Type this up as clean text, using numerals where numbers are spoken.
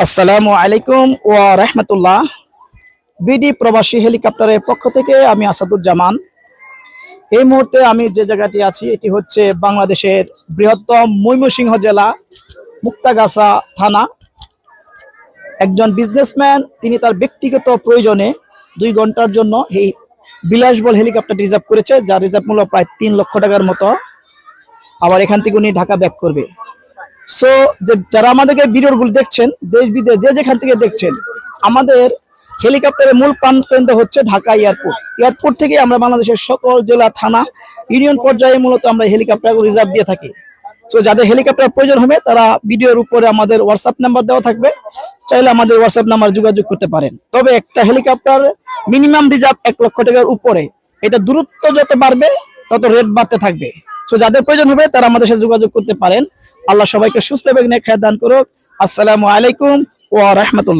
আসসালামু আলাইকুম ওয়া রাহমাতুল্লাহ। বিডি প্রবাসী হেলিকপ্টারের পক্ষ থেকে আমি আসাদুজ্জামান। এই মুহূর্তে আমি যে জায়গাটি আছি এটি হচ্ছে বাংলাদেশের বৃহত্তম ময়মনসিংহ জেলা মুক্তাগাছা থানা। একজন বিজনেসম্যান তিনি তার ব্যক্তিগত প্রয়োজনে 2 ঘন্টার জন্য এই বিলাসবহুল হেলিকপ্টার রিজার্ভ করেছে, যার রিজার্ভ মূল্য প্রায় 3 লক্ষ টাকার মতো। আবার এখান থেকে উনি ঢাকা ব্যাক করবে। সো যারা আমাদেরকে ভিডিওগুলো দেখছেন, দেশ বিদেশ যে যেখান থেকে দেখছেন, আমাদের হেলিকপ্টারের মূল প্রাণকেন্দ্র হচ্ছে ঢাকা এয়ারপোর্ট। এয়ারপোর্ট থেকে আমরা বাংলাদেশের সকল জেলা, থানা, ইউনিয়ন পর্যায়ে মূলত আমরা হেলিকপ্টার রিজার্ভ দিয়ে থাকি। সো যাদের হেলিকপ্টার প্রয়োজন হবে তারা ভিডিওর উপরে আমাদের হোয়াটসঅ্যাপ নাম্বার দেওয়া থাকবে, চাইলে আমাদের হোয়াটসঅ্যাপ নাম্বার যোগাযোগ করতে পারেন। তবে একটা হেলিকপ্টার মিনিমাম রিজার্ভ 1 লক্ষ টাকার উপরে। এটা দূরত্ব যত বাড়বে তত রেট বাড়তে থাকবে। সো যাদের প্রয়োজন হবে তারা আমাদের সাথে যোগাযোগ করতে পারেন। আল্লাহ সবাইকে সুস্থ এবং নেক হায়াত দান করুক। আসসালামু আলাইকুম ওয়া রাহমাতুল্লাহ।